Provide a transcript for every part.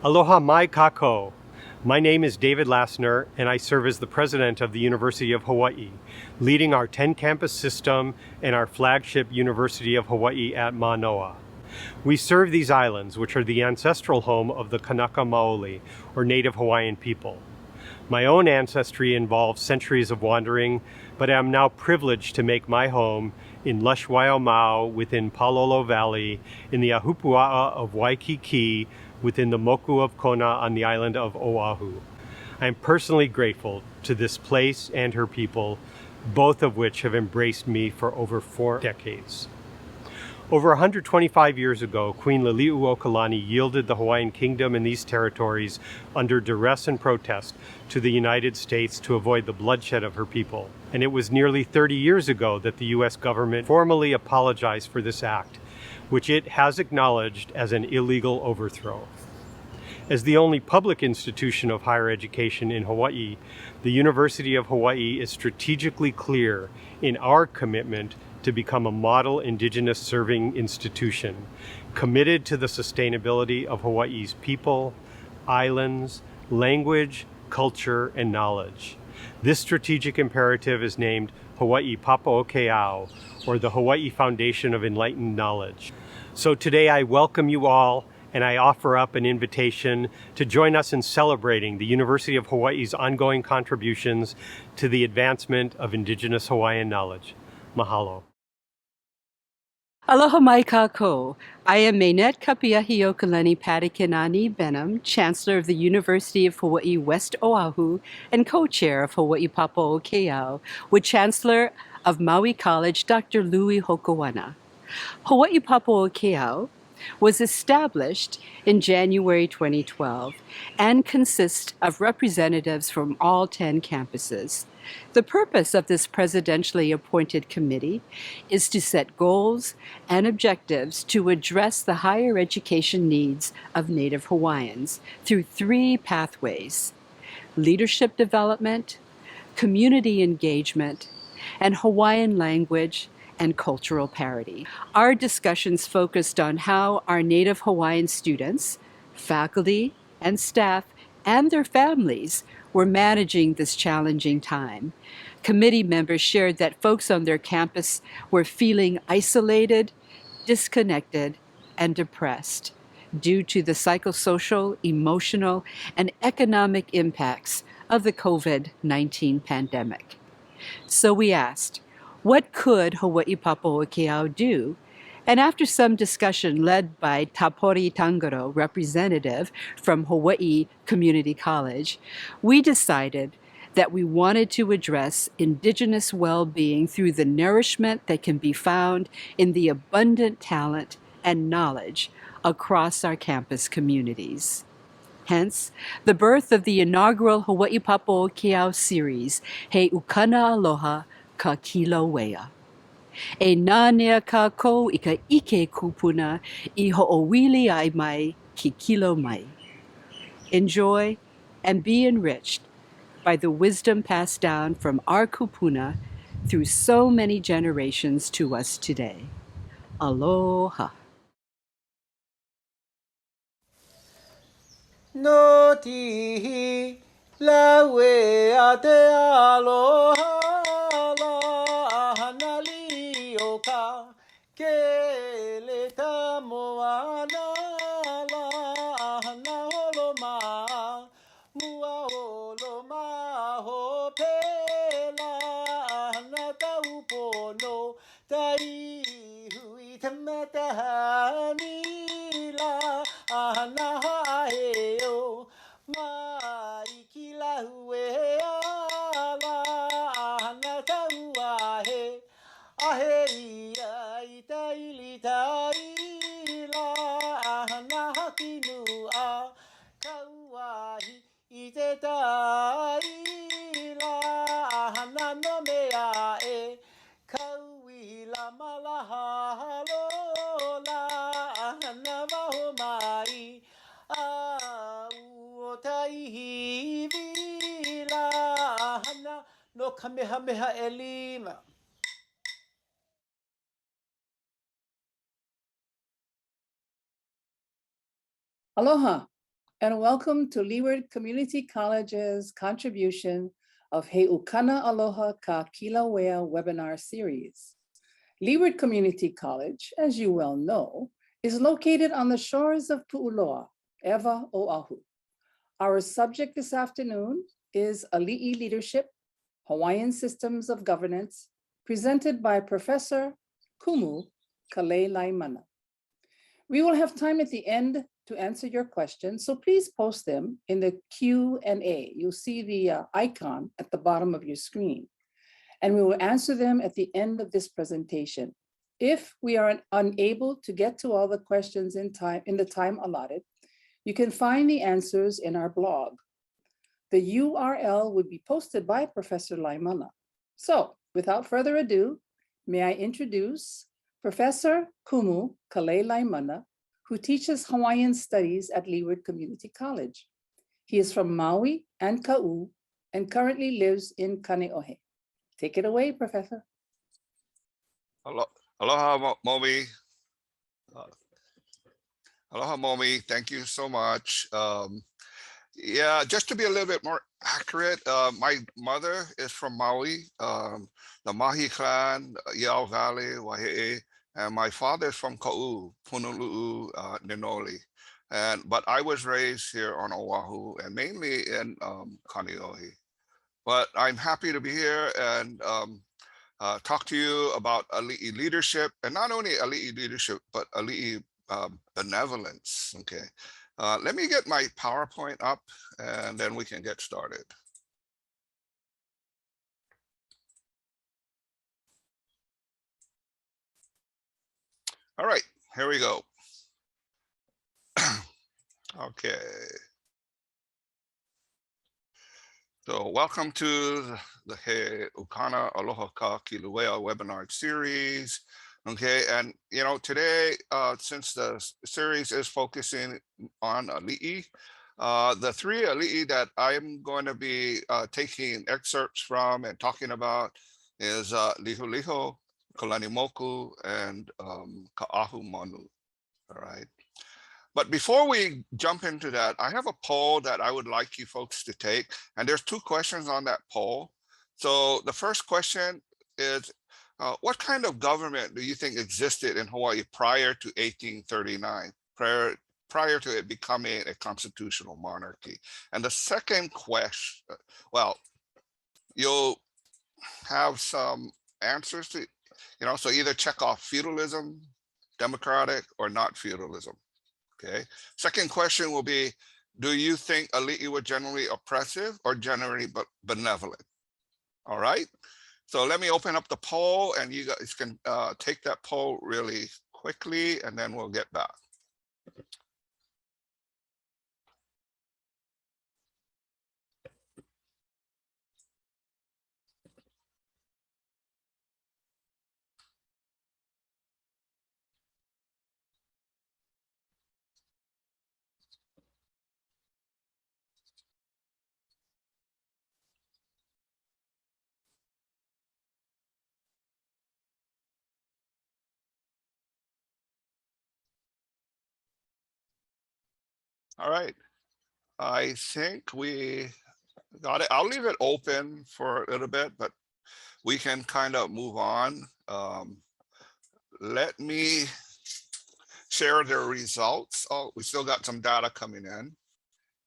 Aloha mai kako. My name is David Lassner, and I serve as the president of the University of Hawaiʻi, leading our 10-campus system and our flagship University of Hawaiʻi at Manoa. We serve these islands, which are the ancestral home of the Kanaka Maoli, or Native Hawaiian people. My own ancestry involves centuries of wandering, but I am now privileged to make my home in lush Waiomau within Palolo Valley, in the Ahupua'a of Waikiki, within the Moku of Kona on the island of Oahu. I am personally grateful to this place and her people, both of which have embraced me for over 4 decades. Over 125 years ago, Queen Liliuokalani yielded the Hawaiian Kingdom and these territories under duress and protest to the United States to avoid the bloodshed of her people. And it was nearly 30 years ago that the U.S. government formally apologized for this act, which it has acknowledged as an illegal overthrow. As the only public institution of higher education in Hawaii, the University of Hawaii is strategically clear in our commitment to become a model Indigenous serving institution, committed to the sustainability of Hawaii's people, islands, language, culture, and knowledge. This strategic imperative is named Hawaii Papaokeao, or the Hawaii Foundation of Enlightened Knowledge. So today I welcome you all, and I offer up an invitation to join us in celebrating the University of Hawaii's ongoing contributions to the advancement of Indigenous Hawaiian knowledge. Mahalo. Aloha mai kako. I am Mainette Kapiahiokalani Patakinani Benham, Chancellor of the University of Hawaii West Oahu and co-chair of Hawaii Papaokeao, with Chancellor of Maui College, Dr. Louis Hokoana. Hawaii Papaokeao was established in January 2012 and consists of representatives from all 10 campuses. The purpose of this presidentially appointed committee is to set goals and objectives to address the higher education needs of Native Hawaiians through 3 pathways: leadership development, community engagement, and Hawaiian language and cultural parity. Our discussions focused on how our Native Hawaiian students, faculty, and staff, and their families were managing this challenging time. Committee members shared that folks on their campus were feeling isolated, disconnected, and depressed due to the psychosocial, emotional, and economic impacts of the COVID-19 pandemic. So we asked, what could Hawaii Papaokeao do? And after some discussion led by Tapori Tangaro, representative from Hawaii Community College, we decided that we wanted to address Indigenous well-being through the nourishment that can be found in the abundant talent and knowledge across our campus communities. Hence, the birth of the inaugural Hawaii Papaokeao series, He Ukana Aloha Kā Kīlauea. E nānea kākou I ka ike kupuna I ho'owili ai mai ki kilo mai. Enjoy and be enriched by the wisdom passed down from our kupuna through so many generations to us today. Aloha. No tihi lawe a te aloha la hanali o ka ke le ta moana la hana holo ma mua holo ma ho pela hana ta upono tai hui tamata hani la hana hae o mai ki la hue ala hana taua he ahe ia I taili taila hana hakinu a kauahi I te taila hana no mea e kaui la malaha lola hana waho mai o taihi vila hana no kamehameha e 5. Aloha. and welcome to Leeward Community College's contribution of He Ukana Aloha Kā Kīlauea webinar series. Leeward Community College, as you well know, is located on the shores of Pu'uloa, Ewa Oahu. Our subject this afternoon is Aliʻi Leadership, Hawaiian Systems of Governance, presented by Professor Kumu Kalei. We will have time at the end to answer your questions, so please post them in the Q&A. You'll see the icon at the bottom of your screen, and we will answer them at the end of this presentation. If we are unable to get to all the questions in the time allotted, you can find the answers in our blog. The URL would be posted by Professor Laimana. So without further ado, may I introduce Professor Kumu Kalei, who teaches Hawaiian Studies at Leeward Community College. He is from Maui and Ka'u and currently lives in Kaneohe. Take it away, Professor. Aloha, Momi. Aloha, Momi. Thank you so much. Yeah, just to be a little bit more accurate, my mother is from Maui, the Mahi clan, Iao Valley, Waihe'e, and my father is from Ka'u, Punulu'u, Ninoli. But I was raised here on Oahu and mainly in Kaneohe. But I'm happy to be here and talk to you about Aliʻi leadership, and not only Aliʻi leadership, but Aliʻi benevolence. Okay, let me get my PowerPoint up and then we can get started. All right, here we go. Okay. So welcome to the He Ukana Aloha Kā Kīlauea webinar series. Okay, and today, since the series is focusing on Aliʻi, the three Aliʻi that I'm going to be taking excerpts from and talking about is Liho Liho, Kalani Moku, and Ka'ahu Manu. All right. But before we jump into that, I have a poll that I would like you folks to take. And there's two questions on that poll. So the first question is, what kind of government do you think existed in Hawaii prior to 1839, prior to it becoming a constitutional monarchy? And the second question, well, you'll have some answers to, so either check off feudalism, democratic, or not feudalism. Okay. Second question will be, do you think Aliʻi were generally oppressive or generally benevolent? All right. So let me open up the poll and you guys can take that poll really quickly and then we'll get back. All right, I think we got it. I'll leave it open for a little bit, but we can kind of move on. Let me share the results. Oh, we still got some data coming in.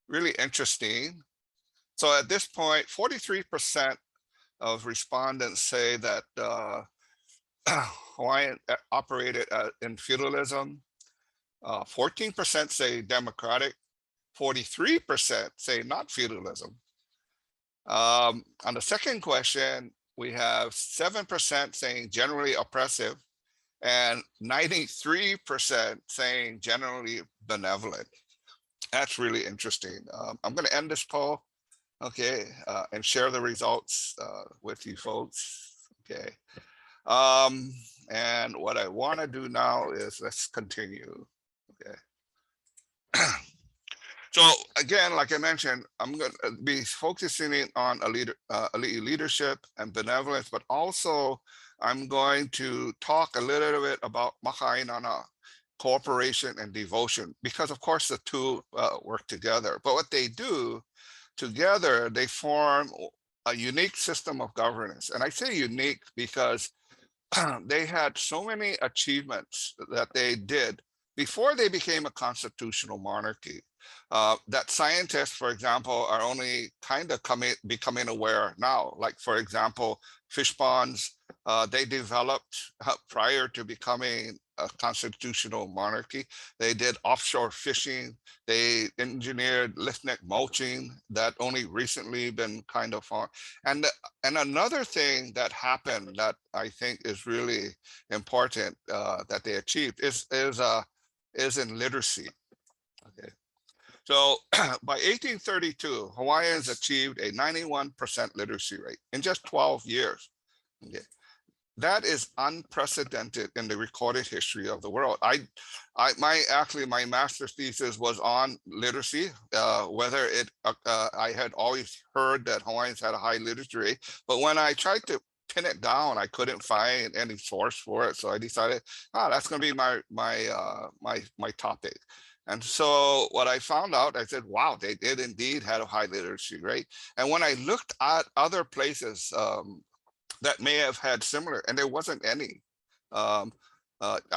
Really interesting. So at this point, 43% of respondents say that Hawaiian operated in feudalism. 14% say democratic, 43% say not feudalism. On the second question, we have 7% saying generally oppressive and 93% saying generally benevolent. That's really interesting. I'm going to end this poll, okay, and share the results with you folks, okay. And what I want to do now is let's continue. Okay. So again, like I mentioned, I'm going to be focusing on Aliʻi leadership and benevolence, but also I'm going to talk a little bit about maka'ainana cooperation, and devotion, because of course the two work together. But what they do together, they form a unique system of governance. And I say unique because they had so many achievements that they did before they became a constitutional monarchy, that scientists, for example, are only kind of becoming aware now. Like, for example, fish ponds, they developed prior to becoming a constitutional monarchy. They did offshore fishing. They engineered lift-neck mulching that only recently been kind of on. And another thing that happened that I think is really important that they achieved is in literacy. Okay. So by 1832, Hawaiians achieved a 91% literacy rate in just 12 years. Okay. That is unprecedented in the recorded history of the world. My master's thesis was on literacy, whether I had always heard that Hawaiians had a high literacy rate, but when I tried to pin it down, I couldn't find any source for it. So I decided, that's going to be my topic. And so what I found out, I said, wow, they did indeed have a high literacy rate. And when I looked at other places that may have had similar, and there wasn't any. I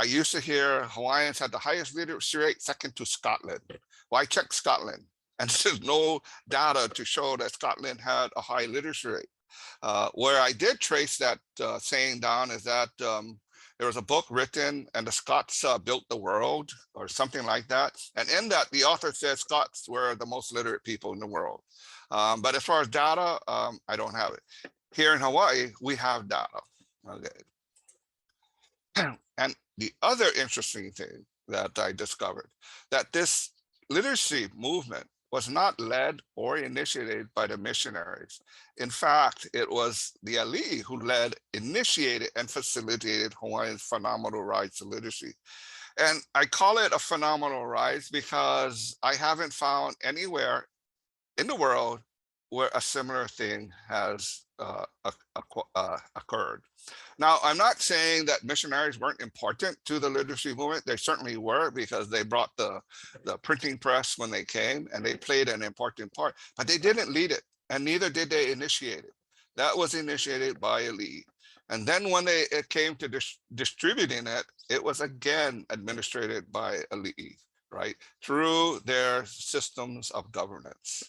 used to hear Hawaiians had the highest literacy rate, second to Scotland. Well, I checked Scotland, and there's no data to show that Scotland had a high literacy rate. Where I did trace that saying down is that there was a book written, and the Scots built the world, or something like that. And in that, the author said Scots were the most literate people in the world. But as far as data, I don't have it. Here in Hawaii, we have data. Okay. And the other interesting thing that I discovered, that this literacy movement was not led or initiated by the missionaries. In fact, it was the Aliʻi who led, initiated, and facilitated Hawaiians' phenomenal rise to literacy. And I call it a phenomenal rise because I haven't found anywhere in the world where a similar thing has occurred. Now, I'm not saying that missionaries weren't important to the literacy movement. They certainly were, because they brought the printing press when they came, and they played an important part, but they didn't lead it, and neither did they initiate it. That was initiated by Aliʻi. And then when it came to distributing it, it was again administered by Aliʻi, right, through their systems of governance.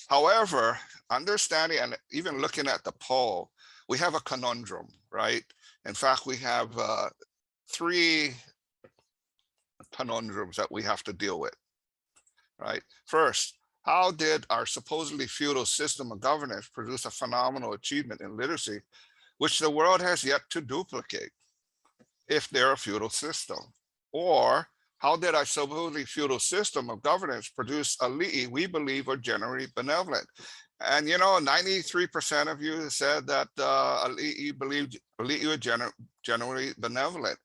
However, understanding and even looking at the poll, we have a conundrum, right? In fact, we have 3 conundrums that we have to deal with, right? First, how did our supposedly feudal system of governance produce a phenomenal achievement in literacy, which the world has yet to duplicate if they're a feudal system? Or how did our supposedly feudal system of governance produce Aliʻi we believe are generally benevolent? And 93% of you said that Aliʻi were generally benevolent.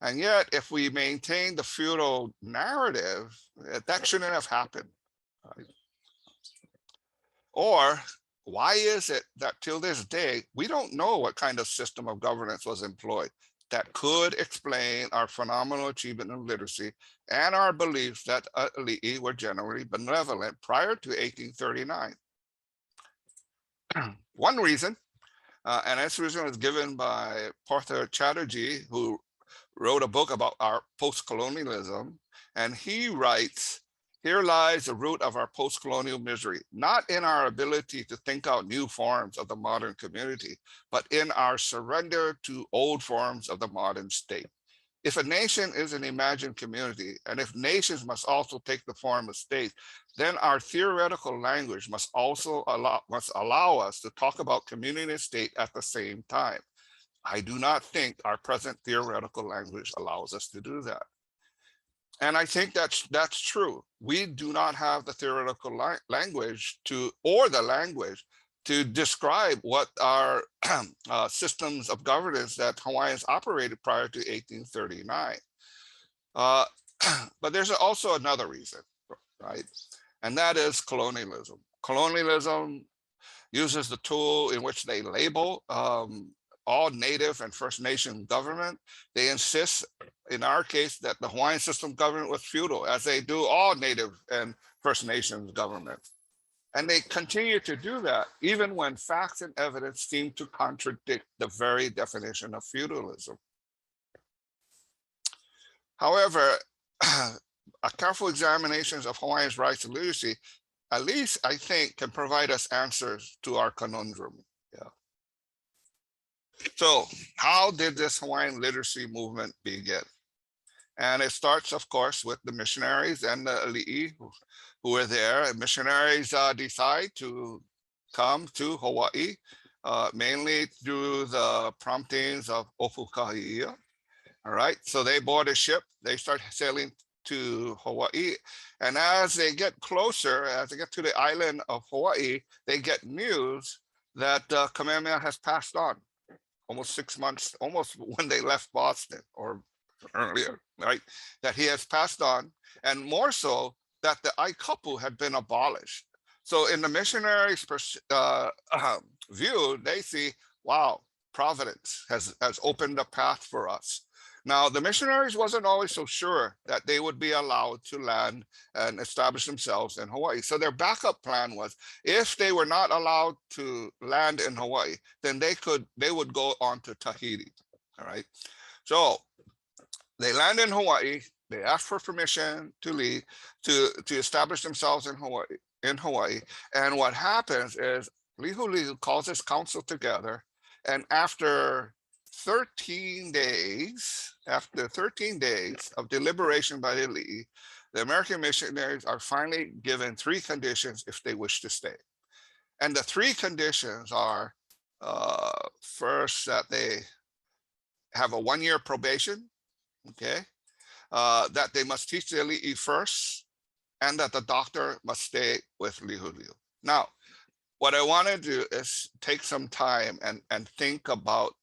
And yet, if we maintain the feudal narrative, that shouldn't have happened. Right? Or why is it that till this day, we don't know what kind of system of governance was employed that could explain our phenomenal achievement in literacy and our beliefs that Aliʻi were generally benevolent prior to 1839? One reason, and this reason was given by Partha Chatterjee, who wrote a book about our post-colonialism, and he writes, "Here lies the root of our post-colonial misery, not in our ability to think out new forms of the modern community, but in our surrender to old forms of the modern state. If a nation is an imagined community, and if nations must also take the form of states, then our theoretical language must also allow us to talk about community and state at the same time. I do not think our present theoretical language allows us to do that." And I think that's true. We do not have the theoretical language to describe what our systems of governance that Hawaiians operated prior to 1839. But there's also another reason, right? And that is colonialism. Colonialism uses the tool in which they label all Native and First Nation government. They insist, in our case, that the Hawaiian system of government was feudal, as they do all Native and First Nations governments. And they continue to do that, even when facts and evidence seem to contradict the very definition of feudalism. However, a careful examination of Hawaiians' rights and literacy, at least I think, can provide us answers to our conundrum. Yeah. So how did this Hawaiian literacy movement begin? And it starts, of course, with the missionaries and the Aliʻi who were there. Missionaries decide to come to Hawaii, mainly through the promptings of Opukahiia. All right, so they board a ship, they start sailing to Hawaii. And as they get closer, as they get to the island of Hawaii, they get news that Kamehameha has passed on almost 6 months, almost when they left Boston or earlier, right? That he has passed on, and more so that the aikapu had been abolished. So in the missionaries' view, they see, wow, Providence has opened a path for us. Now, the missionaries wasn't always so sure that they would be allowed to land and establish themselves in Hawaii. So their backup plan was, if they were not allowed to land in Hawaii, then they would go on to Tahiti. All right. So they land in Hawaii. They ask for permission to leave, to establish themselves in Hawaii. And what happens is Lihulihu calls his council together, and after 13 days of deliberation by the Aliʻi, the American missionaries are finally given 3 conditions if they wish to stay. And the 3 conditions are, first, that they have a 1-year probation, okay? That they must teach the Aliʻi first, and that the doctor must stay with Lihulihu. Now, what I want to do is take some time and think about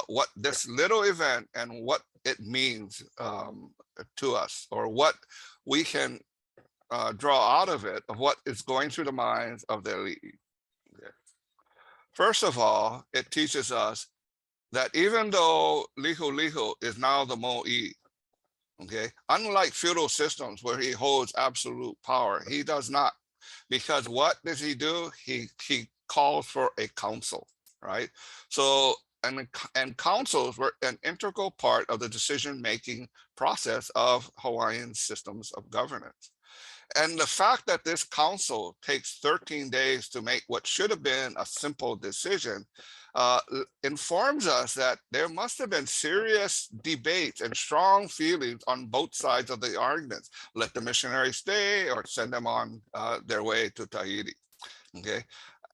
what this little event and what it means to us, or what we can draw out of it, of what is going through the minds of the Aliʻi. Okay. First of all, it teaches us that even though Lihulihu is now the mo'i, okay, unlike feudal systems where he holds absolute power, he does not. Because what does he do? He calls for a council, right? So, and councils were an integral part of the decision-making process of Hawaiian systems of governance. And the fact that this council takes 13 days to make what should have been a simple decision informs us that there must have been serious debates and strong feelings on both sides of the arguments. Let the missionaries stay or send them on their way to Tahiti, okay?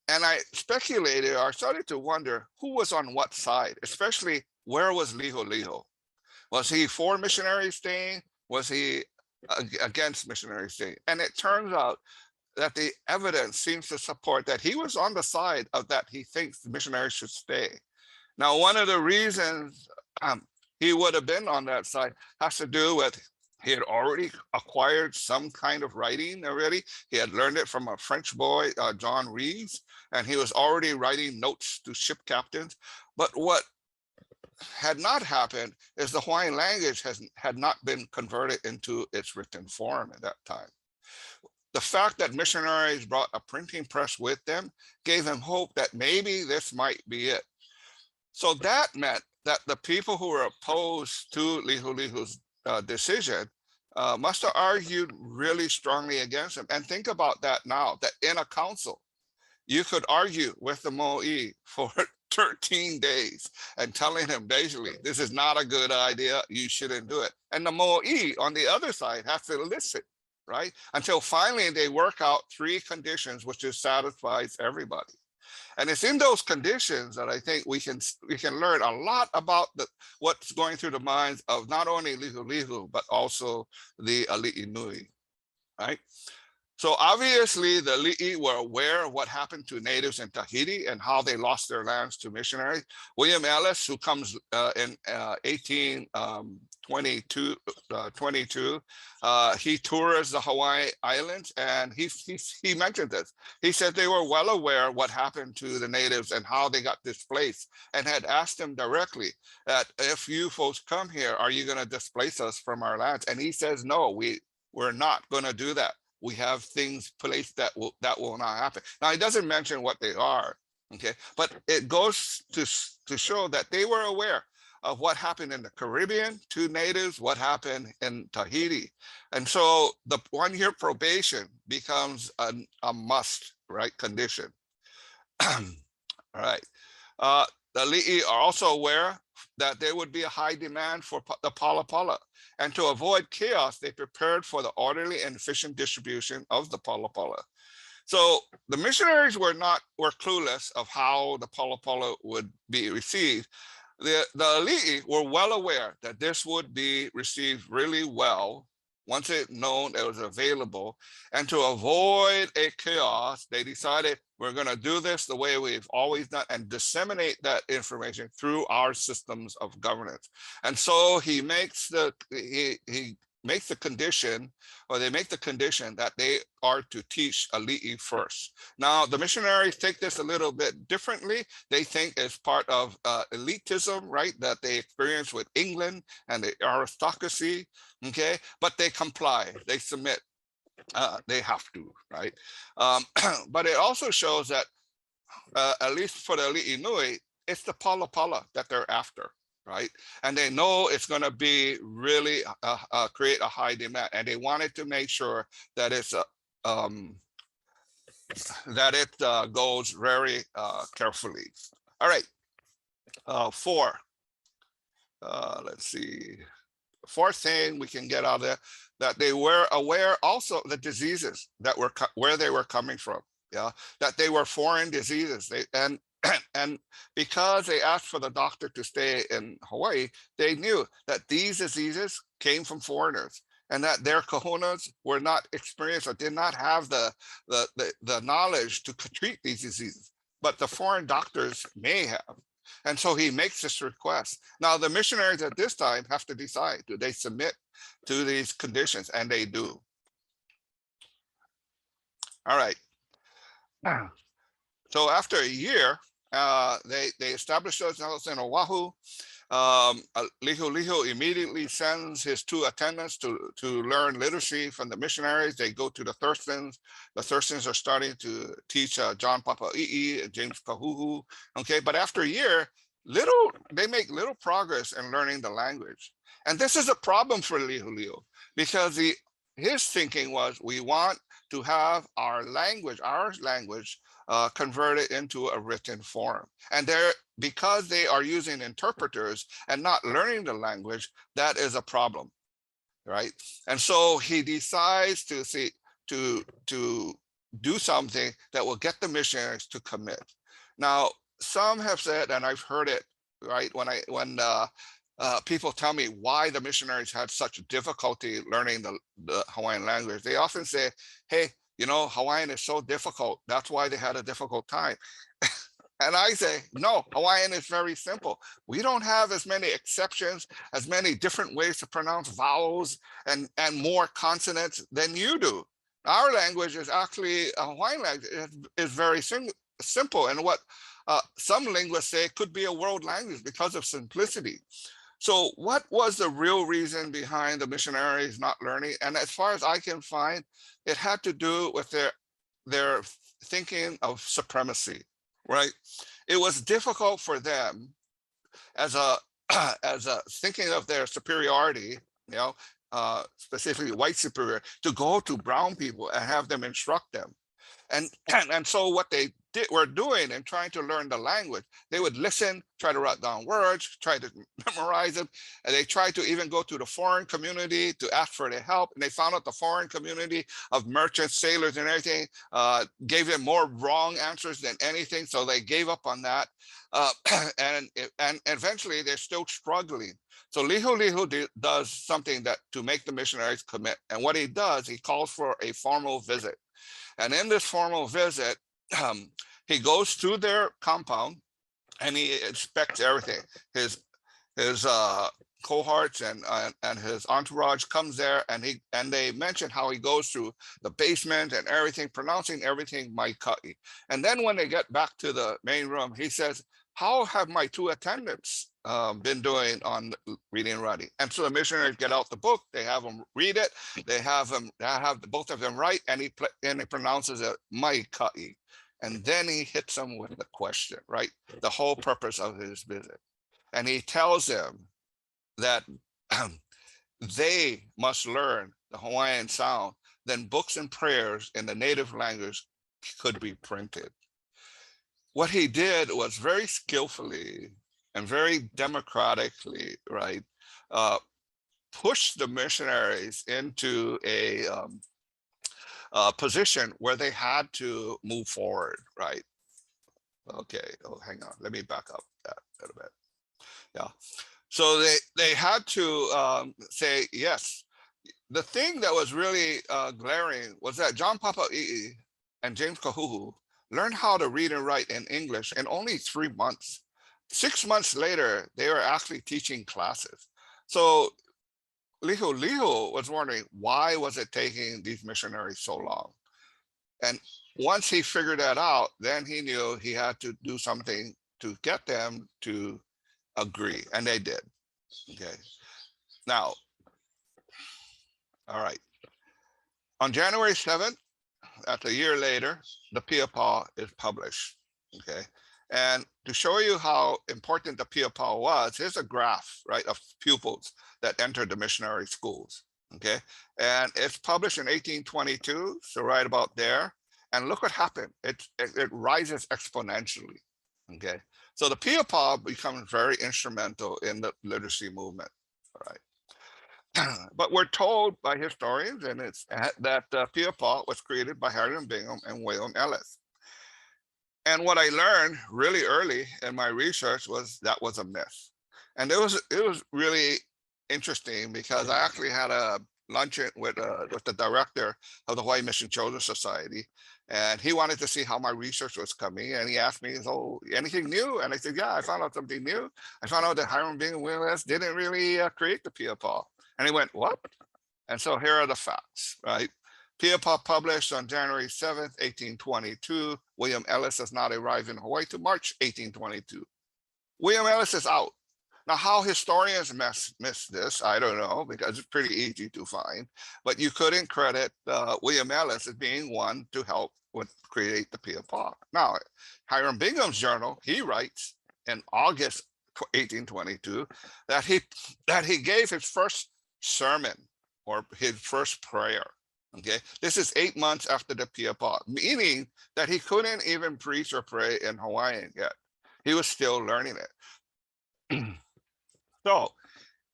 And I speculated or started to wonder who was on what side, especially where was Lihulihu? Was he for missionaries staying? Was he against missionaries staying? And it turns out that the evidence seems to support that he was on the side of that he thinks the missionaries should stay. Now, one of the reasons he would have been on that side has to do with he had already acquired some kind of writing already. He had learned it from a French boy, John Reeves, and he was already writing notes to ship captains. But what had not happened is the Hawaiian language had not been converted into its written form at that time. The fact that missionaries brought a printing press with them gave him hope that maybe this might be it. So that meant that the people who were opposed to Lihulihu's decision must have argued really strongly against him. And think about that now, that in a council, you could argue with the mo'i for 13 days and telling him basically, this is not a good idea, you shouldn't do it. And the mo'i on the other side has to listen, right? Until finally they work out 3 conditions, which just satisfies everybody. And it's in those conditions that I think we can learn a lot about what's going through the minds of not only Lihulihu, but also the Aliʻi Nui, right? So obviously the Aliʻi were aware of what happened to natives in Tahiti and how they lost their lands to missionaries. William Ellis, who comes in 1820, 22, he tours the Hawaii Islands, and he mentioned this. He said they were well aware what happened to the natives and how they got displaced, and had asked him directly that if you folks come here, are you going to displace us from our lands? And he says, no, we're not going to do that. We have things placed that will not happen. Now, he doesn't mention what they are, okay, but it goes to show that they were aware of what happened in the Caribbean to natives, what happened in Tahiti. And so the 1-year probation becomes a must, right, condition. All right. The Aliʻi are also aware that there would be a high demand for the palapala. And to avoid chaos, they prepared for the orderly and efficient distribution of the palapala. So the missionaries were clueless of how the palapala would be received. The Aliʻi were well aware that this would be received really well once it known it was available. And to avoid a chaos, they decided we're going to do this the way we've always done and disseminate that information through our systems of governance. And so he makes the condition, or they make the condition, that they are to teach Aliʻi first. Now, the missionaries take this a little bit differently. They think it's part of elitism, right, that they experience with England and the aristocracy, okay? But they comply, they submit, they have to, right? But it also shows that, at least for the Aliʻi Nui, it's the palapala that they're after, right? And they know it's going to be really create a high demand, and they wanted to make sure that it's goes very carefully. All right, 4. Let's see. Fourth thing we can get out of there, that they were aware also of the diseases that were where they were coming from. Yeah, that they were foreign diseases. And because they asked for the doctor to stay in Hawaii, they knew that these diseases came from foreigners, and that their kahunas were not experienced or did not have the knowledge to treat these diseases, but the foreign doctors may have. And so he makes this request. Now, the missionaries at this time have to decide, do they submit to these conditions? And they do. All right. So after a year, they established themselves in Oahu. Lihu immediately sends his 2 attendants to learn literacy from the missionaries. They go to the Thurstons. The Thurstons are starting to teach John Papa'i'i, James Kahuhu. Okay, but after a year, they make little progress in learning the language. And this is a problem for Lihu, because his thinking was, we want to have our language converted into a written form. And because they are using interpreters and not learning the language, that is a problem, right? And so he decides to do something that will get the missionaries to commit. Now, some have said, and I've heard it, right, when people tell me why the missionaries had such difficulty learning the Hawaiian language, they often say, hey, you know, Hawaiian is so difficult. That's why they had a difficult time. And I say, no, Hawaiian is very simple. We don't have as many exceptions, as many different ways to pronounce vowels and more consonants than you do. Our language is actually, a Hawaiian language is very simple. And what some linguists say could be a world language because of simplicity. So what was the real reason behind the missionaries not learning? And as far as I can find, it had to do with their thinking of supremacy, right? It was difficult for them as a thinking of their superiority, you know, specifically white superior, to go to brown people and have them instruct them. And so what they were doing and trying to learn the language, they would listen, try to write down words, try to memorize them, and they tried to even go to the foreign community to ask for their help. And they found out the foreign community of merchants, sailors, and everything gave them more wrong answers than anything. So they gave up on that, and eventually they're still struggling. So Lihu does something that to make the missionaries commit. And what he does, he calls for a formal visit. And in this formal visit, he goes through their compound and he inspects everything, his cohorts and his entourage comes there, and they mention how he goes through the basement and everything, pronouncing everything mai ka'i. And then when they get back to the main room, he says, how have my two attendants been doing on reading and writing? And so the missionaries get out the book, they have them read it, they have both of them write, and he pronounces it mai ka'i. And then he hits them with the question, right? The whole purpose of his visit. And he tells them that they must learn the Hawaiian sound, then books and prayers in the native language could be printed. What he did was very skillfully and very democratically, right, push the missionaries into a position where they had to move forward, right? Okay, oh, hang on, let me back up that a little bit. Yeah, so they had to say yes. The thing that was really glaring was that John Papa'i'i and James Kahuhu learned how to read and write in English in only 3 months. 6 months later, they were actually teaching classes. So Lihu was wondering, why was it taking these missionaries so long? And once he figured that out, then he knew he had to do something to get them to agree, and they did. Okay. Now, all right. On January 7th, that's a year later, the Piapa is published. Okay. And to show you how important the Piapa was, here's a graph, right, of pupils that entered the missionary schools. Okay. And it's published in 1822, so right about there. And look what happened. It rises exponentially. Okay. So the Piapa becomes very instrumental in the literacy movement. All right. But we're told by historians, and it's that Piapa was created by Hiram Bingham and William Ellis. And what I learned really early in my research was that was a myth. And it was really interesting because I actually had a luncheon with the director of the Hawaii Mission Children's Society, and he wanted to see how my research was coming, and he asked me, "Oh, anything new?" And I said, "Yeah, I found out something new. I found out that Hiram Bingham and William Ellis didn't really create the Piapa." And he went, "What?" And so here are the facts, right? Piapa published on January 7th, 1822. William Ellis does not arrive in Hawaii to March 1822. William Ellis is out. Now, how historians miss this, I don't know, because it's pretty easy to find. But you couldn't credit William Ellis as being one to help with create the Piapa. Now, Hiram Bingham's journal, he writes in August 1822 that he gave his first sermon or his first prayer. Okay, this is 8 months after the Piapa, meaning that he couldn't even preach or pray in Hawaiian yet. He was still learning it. So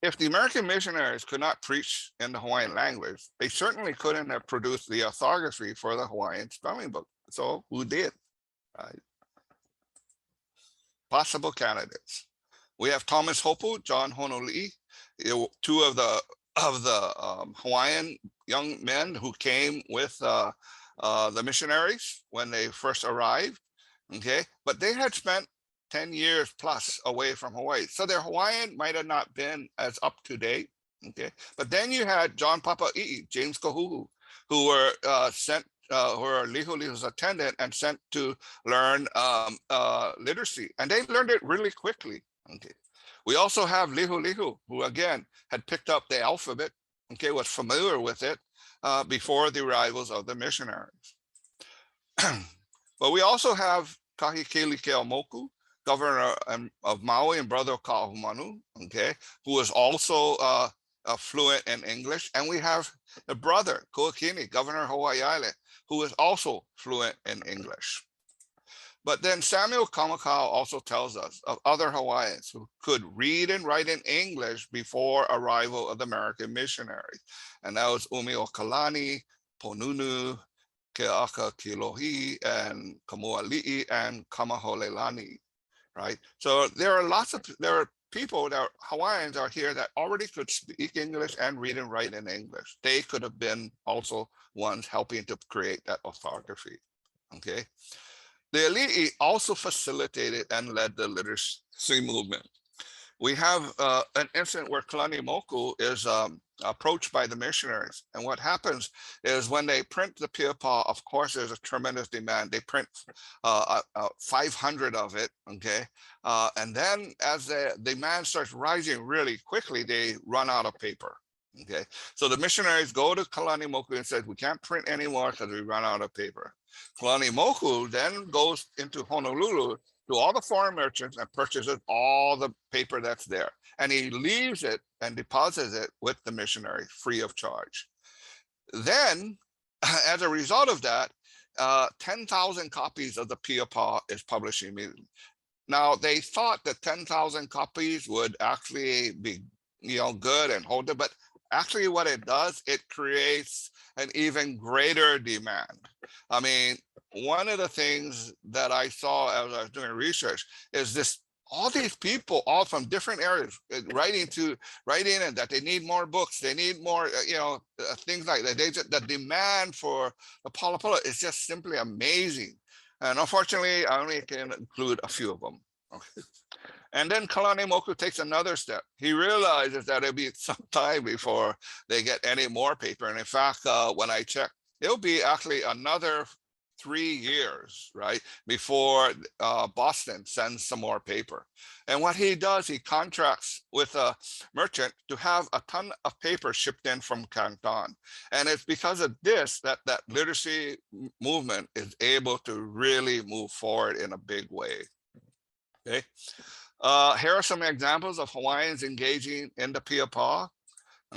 if the American missionaries could not preach in the Hawaiian language, they certainly couldn't have produced the orthography for the Hawaiian spelling book. So who did? Right? Possible candidates. We have Thomas Hopu, John Honoli'i, two of the Hawaiian young men who came with the missionaries when they first arrived. Okay, but they had spent 10 years plus away from Hawaii, so their Hawaiian might have not been as up to date. Okay, but then you had John Papa'i'i, James Kahuhu, who were sent, who were Lihu's attendant and sent to learn literacy, and they learned it really quickly. Okay. We also have Lihu, who again had picked up the alphabet, okay, was familiar with it before the arrivals of the missionaries. But we also have Kahekili Keamoku, governor of Maui and brother of Ka'ahumanu, okay, who is also fluent in English. And we have the brother, Kuakini, governor of Hawaii Island, who is also fluent in English. But then Samuel Kamakau also tells us of other Hawaiians who could read and write in English before arrival of the American missionaries. And that was Umiokalani, Ponunu, Keaka Kilohi, and Kamuali'i, and Kamaholelani, right? So there are people that are Hawaiians are here that already could speak English and read and write in English. They could have been also ones helping to create that orthography, okay? The Aliʻi also facilitated and led the literacy movement. we have an incident where Kalani Moku is approached by the missionaries. And what happens is when they print the Piapa, of course, there's a tremendous demand. They print 500 of it, okay? And then as the demand starts rising really quickly, they run out of paper, okay? So the missionaries go to Kalani Moku and said, we can't print anymore because we run out of paper. Kalani Moku then goes into Honolulu to all the foreign merchants and purchases all the paper that's there. And he leaves it and deposits it with the missionary free of charge. Then, as a result of that, 10,000 copies of the Piapa is published immediately. Now, they thought that 10,000 copies would actually be, good and hold it, but actually what it does, it creates an even greater demand. I mean, one of the things that I saw as I was doing research is this, all these people, all from different areas, writing in that they need more books, they need more, things like that. The demand for the Palapala is just simply amazing. And unfortunately, I only can include a few of them. Okay. And then Kalani Moku takes another step. He realizes that it'll be some time before they get any more paper. And in fact, when I checked, it'll be actually another 3 years, right, before Boston sends some more paper. And what he does, he contracts with a merchant to have a ton of paper shipped in from Canton. And it's because of this that literacy movement is able to really move forward in a big way. Okay. Here are some examples of Hawaiians engaging in the Piapa.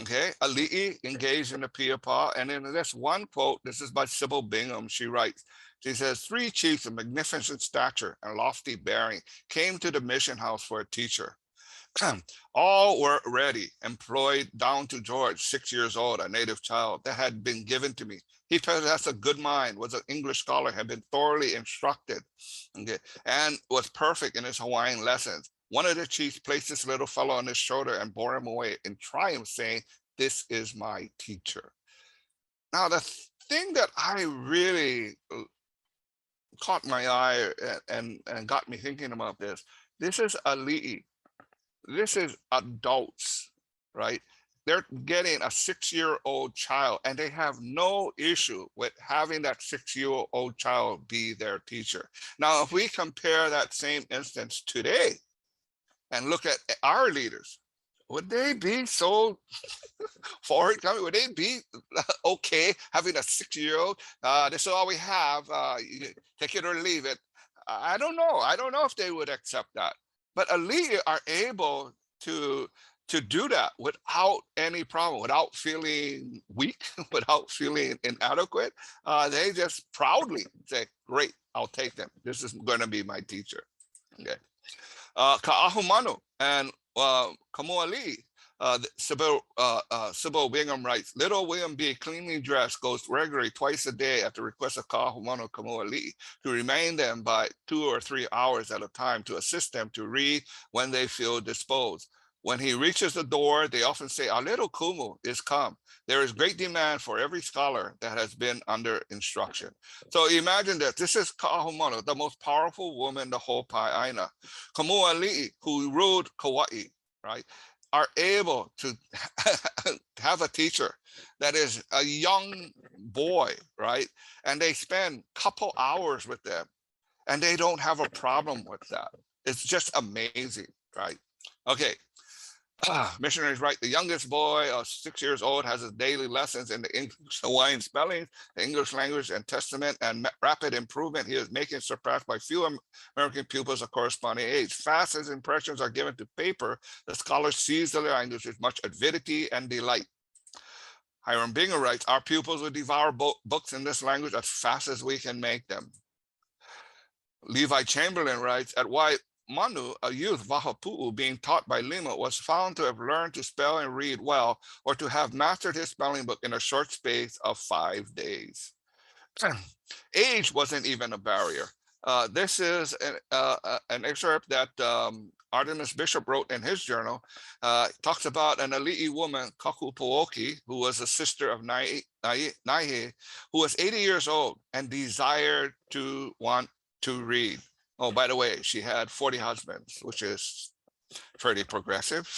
Okay, Aliʻi engaged in the Piapa. And in this one quote, this is by Sybil Bingham, she writes, she says, 3 chiefs of magnificent stature and lofty bearing came to the mission house for a teacher. All were ready, employed down to George, 6 years old, a native child that had been given to me. He possessed a good mind, was an English scholar, had been thoroughly instructed, okay, and was perfect in his Hawaiian lessons. One of the chiefs placed this little fellow on his shoulder and bore him away in triumph, saying, "This is my teacher." Now, the thing that I really caught my eye and got me thinking about this is Aliʻi. This is adults, right? They're getting a 6-year-old child and they have no issue with having that 6-year-old child be their teacher. Now, if we compare that same instance today and look at our leaders, would they be so forward-coming? Would they be okay having a 6-year-old? This is all we have. Take it or leave it. I don't know. I don't know if they would accept that. But Aliʻi are able to do that without any problem, without feeling weak, without feeling inadequate. They just proudly say, "Great, I'll take them. This is going to be my teacher." Okay. Ka'ahumanu and Kamuali'i. Sybil Bingham writes, little William B. cleanly dressed goes regularly twice a day at the request of Ka'ahumanu Kamuali'i to remain them by 2 or 3 hours at a time to assist them to read when they feel disposed. When he reaches the door, they often say, "Our little Kumu is come." There is great demand for every scholar that has been under instruction. So imagine that this is Ka'ahumanu, the most powerful woman in the whole Pai'aina. Kamuali'i, who ruled Kauai, right, are able to have a teacher that is a young boy, right? And they spend a couple hours with them and they don't have a problem with that. It's just amazing, right? Okay. Missionaries write, the youngest boy, 6 years old, has his daily lessons in the English Hawaiian spelling, the English language and testament, and rapid improvement he is making surpassed by few American pupils of corresponding age. Fast as impressions are given to paper, the scholar sees the language with much avidity and delight. Hiram Bingham writes, our pupils will devour books in this language as fast as we can make them. Levi Chamberlain writes, at Manu, a youth, Vahapu'u, being taught by Lima, was found to have learned to spell and read well, or to have mastered his spelling book in a short space of 5 days. Age wasn't even a barrier. This is an excerpt that Artemis Bishop wrote in his journal. Talks about an Ali'i woman, Kakupuoki, who was a sister of Naihe, who was 80 years old and desired to want to read. Oh, by the way, she had 40 husbands, which is pretty progressive.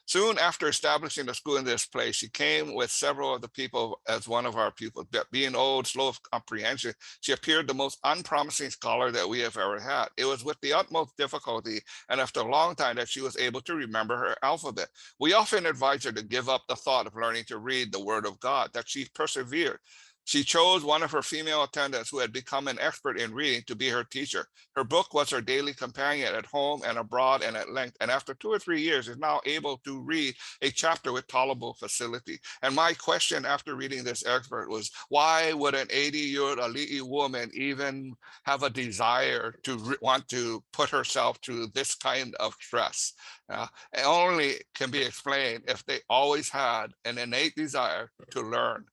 Soon after establishing the school in this place, she came with several of the people as one of our pupils. Being old, slow of comprehension, she appeared the most unpromising scholar that we have ever had. It was with the utmost difficulty and after a long time that she was able to remember her alphabet. We often advise her to give up the thought of learning to read the Word of God, that she persevered. She chose one of her female attendants who had become an expert in reading to be her teacher. Her book was her daily companion at home and abroad and at length, and after 2 or 3 years is now able to read a chapter with tolerable facility. And my question after reading this expert was, why would an 80-year-old Aliʻi woman even have a desire to want to put herself through this kind of stress? It only can be explained if they always had an innate desire to learn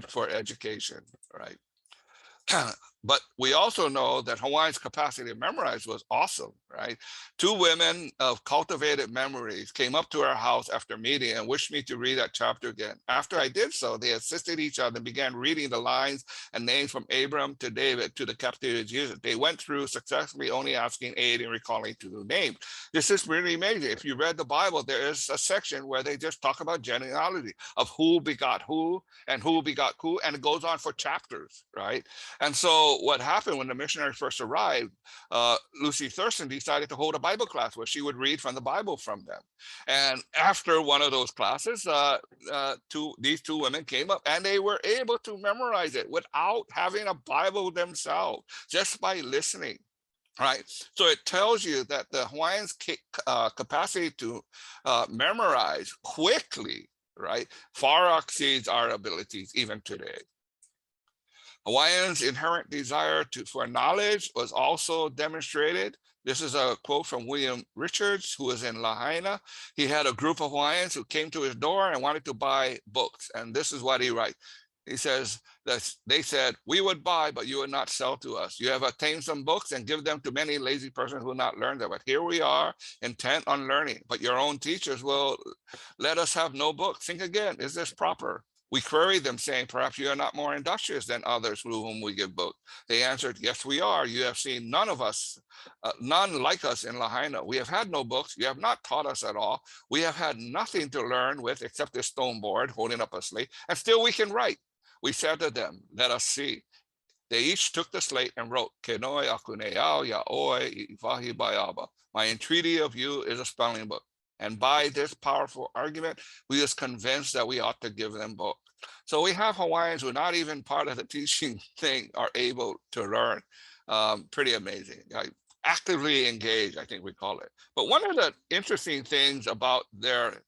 for education, right? But we also know that Hawaiian's capacity to memorize was awesome, right? 2 women of cultivated memories came up to our house after meeting and wished me to read that chapter again. After I did so, they assisted each other and began reading the lines and names from Abram to David to the captivity of Jesus. They went through successfully, only asking aid in recalling to the names. This is really amazing. If you read the Bible, there is a section where they just talk about genealogy of who begot who and who begot who, and it goes on for chapters, right? And so what happened when the missionaries first arrived, Lucy Thurston decided to hold a Bible class where she would read from the Bible from them. And after one of those classes, these 2 women came up and they were able to memorize it without having a Bible themselves, just by listening. Right, so it tells you that the Hawaiians' capacity to memorize quickly, right, far exceeds our abilities even today. Hawaiians' inherent desire for knowledge was also demonstrated. This is a quote from William Richards, who was in Lahaina. He had a group of Hawaiians who came to his door and wanted to buy books. And this is what he writes. He says that they said, "We would buy, but you would not sell to us. You have obtained some books and give them to many lazy persons who will not learn them. But here we are, intent on learning. But your own teachers will let us have no books. Think again, is this proper? We queried them, saying, perhaps you are not more industrious than others through whom we give books. They answered, yes, we are. You have seen none like us in Lahaina. We have had no books. You have not taught us at all. We have had nothing to learn with except this stone board holding up a slate, and still we can write. We said to them, let us see. They each took the slate and wrote, Kenoi akuneau yaoi ivahi bayaba. My entreaty of you is a spelling book. And by this powerful argument, we was convinced that we ought to give them both. So we have Hawaiians who are not even part of the teaching thing are able to learn. Pretty amazing. Actively engaged, I think we call it. But one of the interesting things about their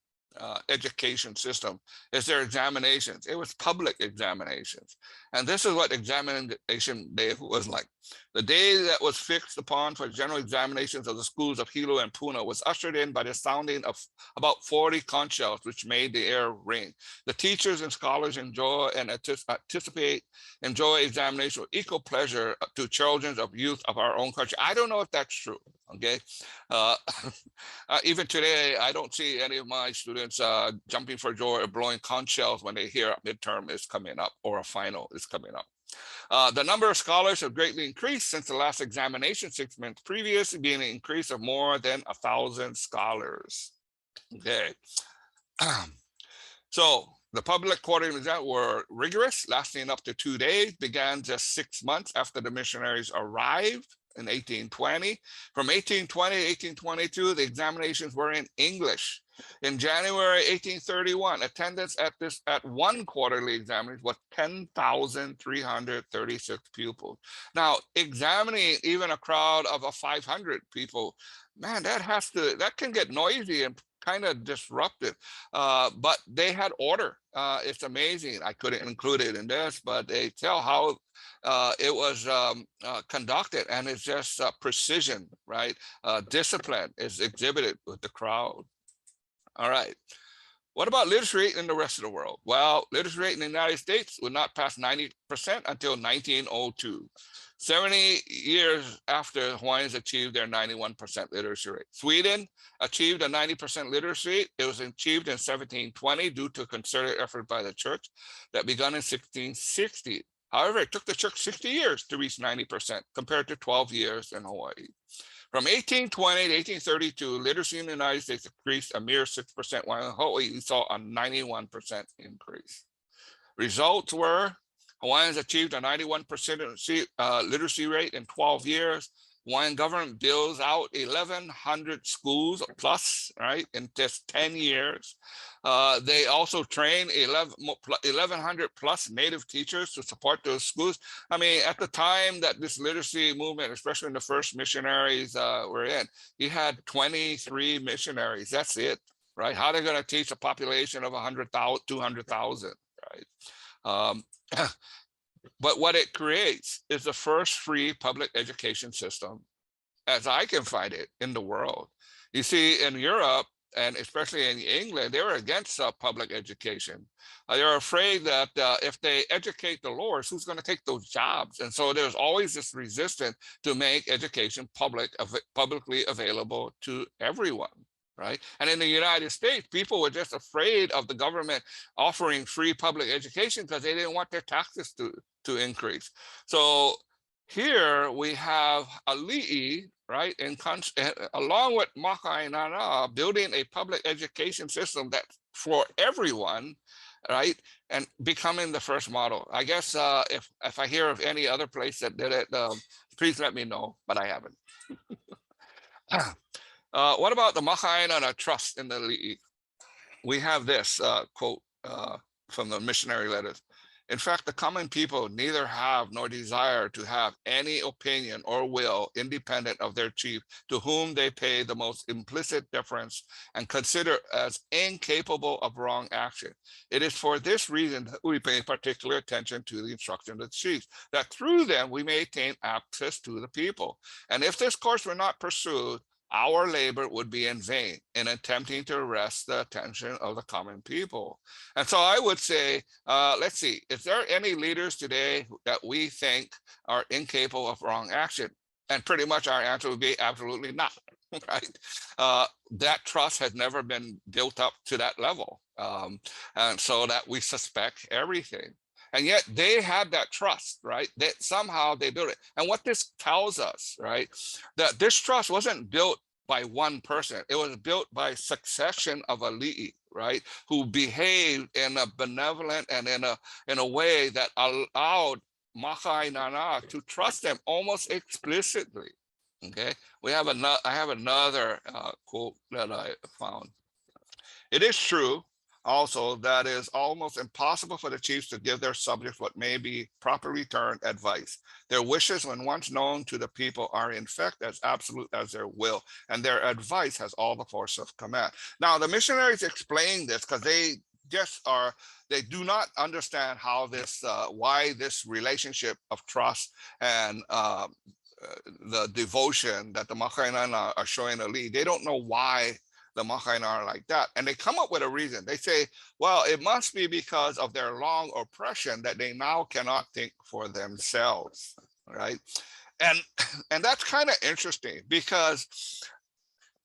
education system is their examinations. It was public examinations. And this is what examination day was like. The day that was fixed upon for general examinations of the schools of Hilo and Puna was ushered in by the sounding of about 40 conch shells, which made the air ring. The teachers and scholars enjoy examination with equal pleasure to children of youth of our own country. I don't know if that's true, okay? Even today, I don't see any of my students jumping for joy or blowing conch shells when they hear a midterm is coming up or a final is coming up. The number of scholars have greatly increased since the last examination 6 months previous, being an increase of more than 1,000 scholars. Okay. So the public quarterly exams were rigorous, lasting up to 2 days, began just 6 months after the missionaries arrived in 1820. From 1820 to 1822, the examinations were in English. In January 1831, attendance at one quarterly examination was 10,336 pupils. Now, examining even a crowd of 500 people, man, that can get noisy and kind of disruptive. But they had order. It's amazing. I couldn't include it in this, but they tell how it was conducted, and it's just precision, right? Discipline is exhibited with the crowd. All right. What about literacy rate in the rest of the world? Well, literacy rate in the United States would not pass 90% until 1902. 70 years after Hawaiians achieved their 91% literacy rate. Sweden achieved a 90% literacy rate. It was achieved in 1720 due to a concerted effort by the church that began in 1660. However, it took the church 60 years to reach 90% compared to 12 years in Hawaii. From 1820 to 1832, literacy in the United States increased a mere 6%, while in Hawaii we saw a 91% increase. Results were Hawaiians achieved a 91% literacy rate in 12 years. Hawaiian government builds out 1,100 schools plus, right, in just 10 years. They also train 1,100 plus native teachers to support those schools. I mean, at the time that this literacy movement, especially in the first missionaries were in, you had 23 missionaries. That's it, right? How are they going to teach a population of 100,000, 200,000, right? But what it creates is the first free public education system, as I can find it, in the world. You see, in Europe, and especially in England, they were against public education. They're afraid that if they educate the lowers, who's going to take those jobs? And so there's always this resistance to make education publicly available to everyone. Right. And in the United States, people were just afraid of the government offering free public education because they didn't want their taxes to increase. So here we have Aliʻi, right, along with Makainana, building a public education system that's for everyone, right, and becoming the first model. I guess if I hear of any other place that did it, please let me know, but I haven't. What about the Makainana trust in the Aliʻi? We have this quote from the missionary letters. In fact, the common people neither have nor desire to have any opinion or will independent of their chief, to whom they pay the most implicit deference and consider as incapable of wrong action. It is for this reason that we pay particular attention to the instruction of the chiefs, that through them we may attain access to the people. And if this course were not pursued, our labor would be in vain in attempting to arrest the attention of the common people. And so I would say, let's see, is there any leaders today that we think are incapable of wrong action? And pretty much our answer would be absolutely not, right? That trust has never been built up to that level. And so that we suspect everything. And yet they had that trust, right? That somehow they built it. And what this tells us, right, that this trust wasn't built by one person. It was built by succession of Aliʻi, right, who behaved in a benevolent and in a way that allowed Makainana to trust them almost explicitly. Okay, I have another quote that I found. It is true also that it is almost impossible for the chiefs to give their subjects what may be properly termed advice. Their wishes, when once known to the people, are in fact as absolute as their will, and their advice has all the force of command. Now, the missionaries explain this because they do not understand how this, why this relationship of trust and the devotion that the Makainana are showing Aliʻi, they don't know why the Makainana are like that. And they come up with a reason. They say, well, it must be because of their long oppression that they now cannot think for themselves, right? And that's kind of interesting, because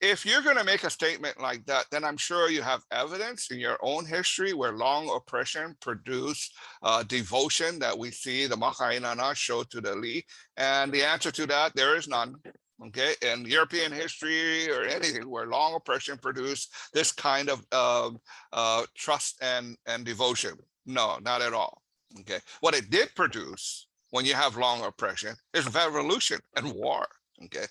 if you're going to make a statement like that, then I'm sure you have evidence in your own history where long oppression produced devotion that we see the Makainana show to the Aliʻi. And the answer to that, there is none. Okay, in European history or anything where long oppression produced this kind of trust and devotion. No, not at all. Okay, what it did produce when you have long oppression is revolution and war. Okay,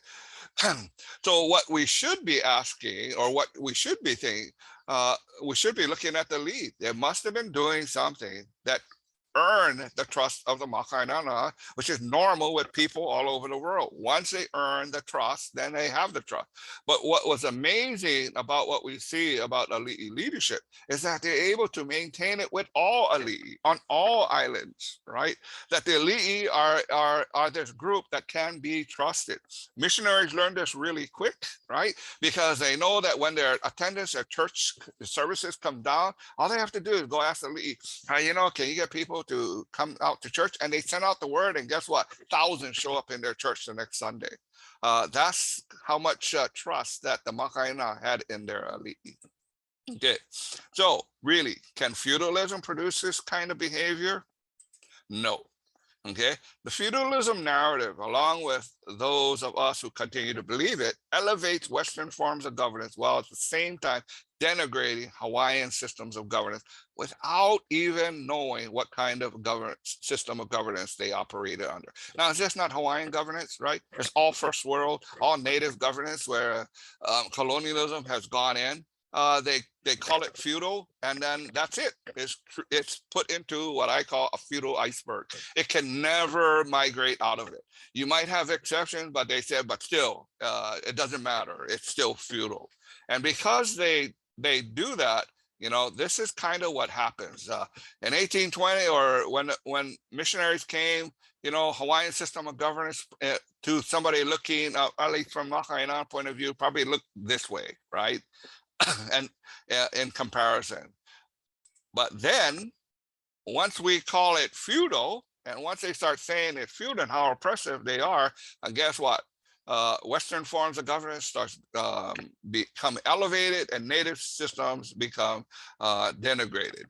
so what we should be asking, or what we should be thinking, we should be looking at the lead. They must have been doing something that earn the trust of the Makainana, which is normal with people all over the world. Once they earn the trust, then they have the trust. But what was amazing about what we see about Aliʻi leadership is that they're able to maintain it with all Aliʻi on all islands, right? That the Aliʻi are this group that can be trusted. Missionaries learn this really quick, right? Because they know that when their attendance at church services come down, all they have to do is go ask the Aliʻi, you know, can you get people to come out to church? And they send out the word, and guess what? Thousands show up in their church the next Sunday. That's how much trust that the Makainana had in their Aliʻi. Okay, so really, can feudalism produce this kind of behavior? No. Okay, the feudalism narrative, along with those of us who continue to believe it, elevates Western forms of governance while at the same time denigrating Hawaiian systems of governance without even knowing what kind of system of governance they operated under. Now, it's just not Hawaiian governance, right? It's all first world, all native governance where colonialism has gone in. They call it feudal, and then that's it. It's put into what I call a feudal iceberg. It can never migrate out of it. You might have exceptions, but they said, but still, it doesn't matter. It's still feudal. And because they do that, you know, this is kind of what happens. In 1820, or when missionaries came, you know, Hawaiian system of governance to somebody looking, at least from Makaiana point of view, probably look this way, right? And in comparison. But then once we call it feudal, and once they start saying it's feudal and how oppressive they are, and guess what? Western forms of governance starts become elevated, and native systems become denigrated.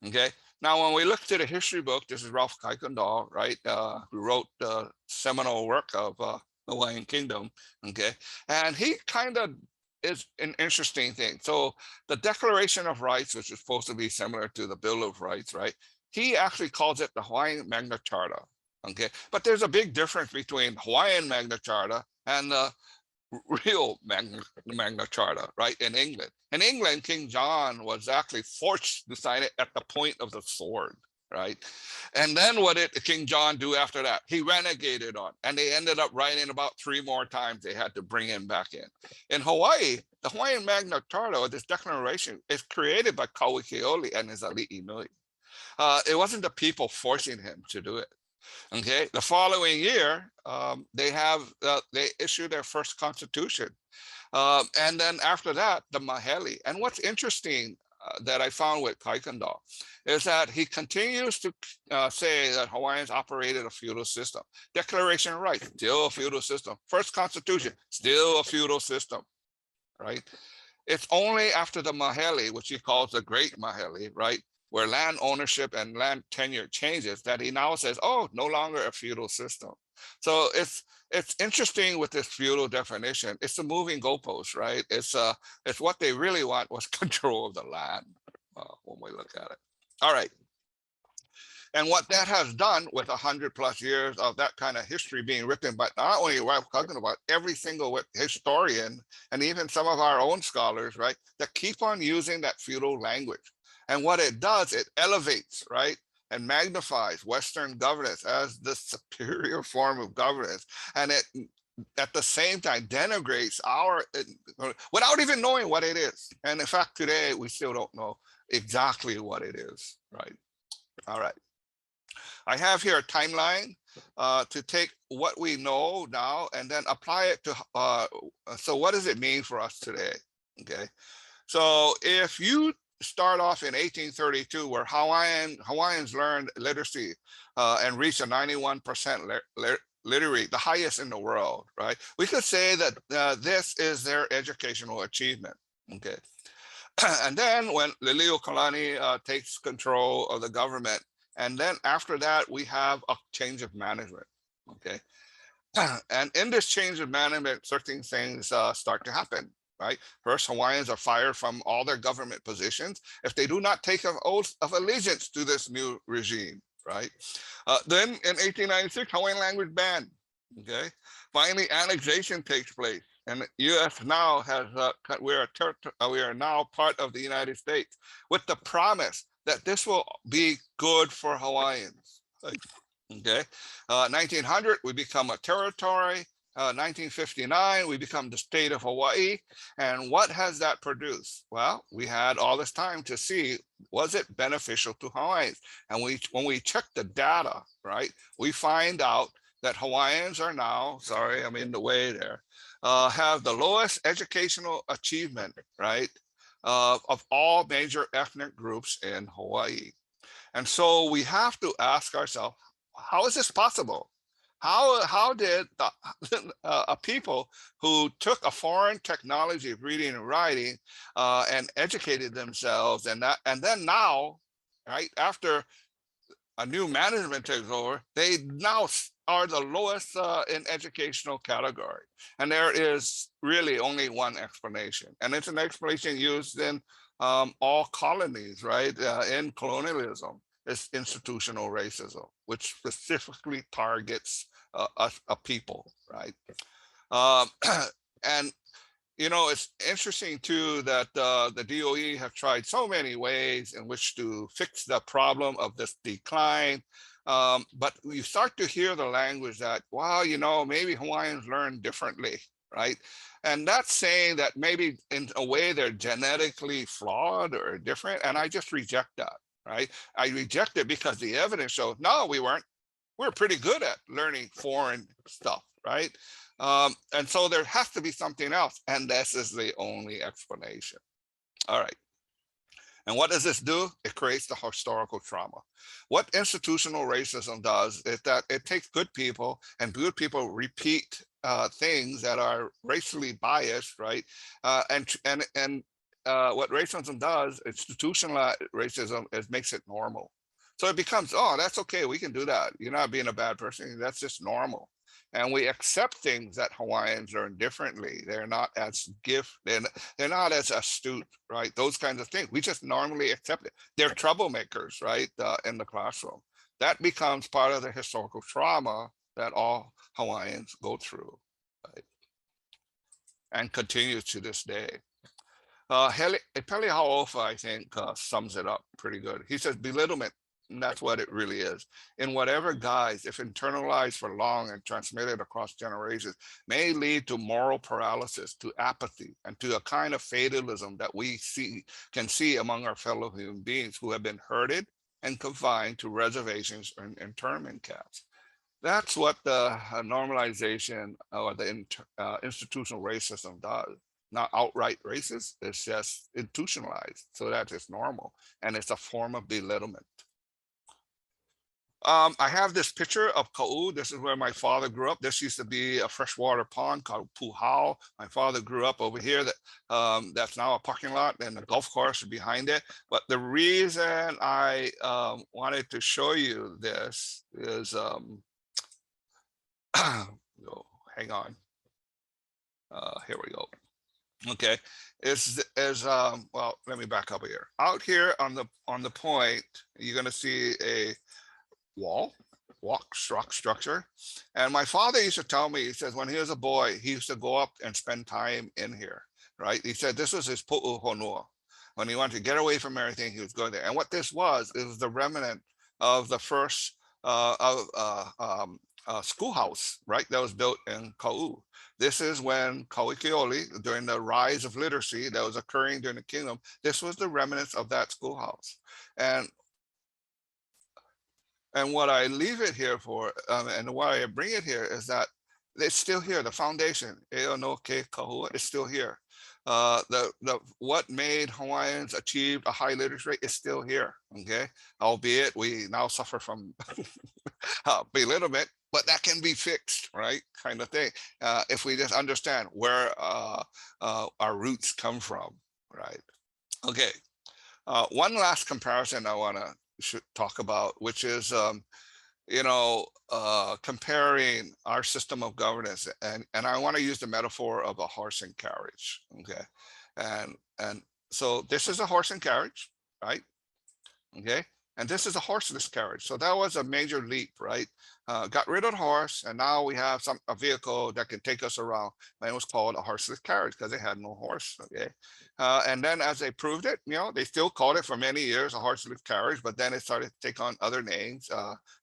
Okay. Now, when we look to the history book, this is Ralph Kuykendall, right, who wrote the seminal work of Hawaiian Kingdom. Okay, and he kind of is an interesting thing. So the Declaration of Rights, which is supposed to be similar to the Bill of Rights, right? He actually calls it the Hawaiian Magna Charta. Okay, but there's a big difference between Hawaiian Magna Charta and the real Magna Charta, right? In England, King John was actually forced to sign it at the point of the sword, right? And then what did King John do after that? He renegated on, and they ended up writing about 3 more times. They had to bring him back in. In Hawaii, the Hawaiian Magna Charta, or this declaration, is created by Kauikeoli and his Aliʻi Nui. It wasn't the people forcing him to do it. Okay, the following year, they issue their first constitution. And then after that, the Mahele. And what's interesting that I found with Kuykendall is that he continues to say that Hawaiians operated a feudal system. Declaration of Rights, still a feudal system. First constitution, still a feudal system, right? It's only after the Mahele, which he calls the Great Mahele, right, where land ownership and land tenure changes, that he now says, oh, no longer a feudal system. So it's interesting with this feudal definition. It's a moving goalpost, right? It's what they really want was control of the land when we look at it. All right. And what that has done with 100+ years of that kind of history being written, but not only Ralph Kuykendall, but every single historian, and even some of our own scholars, right, that keep on using that feudal language. And what it does, it elevates, right, and magnifies Western governance as the superior form of governance. And it, at the same time, denigrates without even knowing what it is. And in fact, today, we still don't know exactly what it is, right? All right. I have here a timeline to take what we know now and then apply it to, so what does it mean for us today, okay? So if you start off in 1832, where Hawaiians learned literacy and reached a 91% literate, the highest in the world, right? We could say that this is their educational achievement, okay? And then when Liliuokalani takes control of the government, and then after that, we have a change of management, okay? And in this change of management, certain things start to happen, right? First, Hawaiians are fired from all their government positions if they do not take an oath of allegiance to this new regime, right? Then in 1896, Hawaiian language banned, okay? Finally, annexation takes place. And the U.S. now has, we are now part of the United States with the promise that this will be good for Hawaiians, okay? 1900, we become a territory. 1959, we become the state of Hawaii. And what has that produced? Well, we had all this time to see, was it beneficial to Hawaiians? And when we check the data, right, we find out that Hawaiians are now, sorry, I'm in the way there, have the lowest educational achievement, right, of all major ethnic groups in Hawaii. And so we have to ask ourselves, how is this possible? How did a people who took a foreign technology of reading and writing and educated themselves, and then now, right, after a new management takes over, they now are the lowest in educational category. And there is really only one explanation. And it's an explanation used in all colonies, right? In colonialism, it's institutional racism, which specifically targets a people, right? Um, and you know, it's interesting too that the DOE have tried so many ways in which to fix the problem of this decline. But you start to hear the language that, wow, you know, maybe Hawaiians learn differently, right? And that's saying that maybe in a way they're genetically flawed or different. And I just reject that, right? I reject it because the evidence shows, no, we weren't. We're pretty good at learning foreign stuff, right? And so there has to be something else. And this is the only explanation. All right. And what does this do? It creates the historical trauma. What institutional racism does is that it takes good people, and good people repeat things that are racially biased, right? And what racism does, institutional racism, is makes it normal. So it becomes, oh, that's okay, we can do that. You're not being a bad person, that's just normal. And we accept things that Hawaiians learn differently. They're not as they're not as astute, right? Those kinds of things. We just normally accept it. They're troublemakers, right, in the classroom. That becomes part of the historical trauma that all Hawaiians go through, right? And continues to this day. Pele Haofa, I think, sums it up pretty good. He says, belittlement, and that's what it really is. In whatever guise, if internalized for long and transmitted across generations, may lead to moral paralysis, to apathy, and to a kind of fatalism that we can see among our fellow human beings who have been herded and confined to reservations and internment camps. That's what the normalization or the institutional racism does. Not outright racist, it's just institutionalized, so that it's normal, and it's a form of belittlement. I have this picture of Ka'u. This is where my father grew up. This used to be a freshwater pond called Puhao. My father grew up over here. That's now a parking lot, and the golf course behind it. But the reason I wanted to show you this is, oh, hang on. Here we go. Okay, well, let me back up here. Out here on the point, you're going to see a walk structure. And my father used to tell me, he says when he was a boy, he used to go up and spend time in here, right? He said this was his pu'u honua. When he wanted to get away from everything, he was going there. And what this was, it was the remnant of the first schoolhouse, right? That was built in Ka'u. This is when Kauikeoli, during the rise of literacy that was occurring during the kingdom, this was the remnants of that schoolhouse. And what I leave it here for, and why I bring it here, is that it's still here. The foundation, Eo no ke kahua, is still here. What made Hawaiians achieve a high literacy rate is still here. Okay, albeit we now suffer from belittlement, but that can be fixed, right? Kind of thing. If we just understand where our roots come from, right? Okay. One last comparison I want to talk about, which is, comparing our system of governance, and I want to use the metaphor of a horse and carriage. Okay, and so this is a horse and carriage, right? Okay, and this is a horseless carriage. So that was a major leap, right? Got rid of the horse, and now we have a vehicle that can take us around. And it was called a horseless carriage because they had no horse. Okay, and then as they proved it, they still called it for many years a horseless carriage, but then it started to take on other names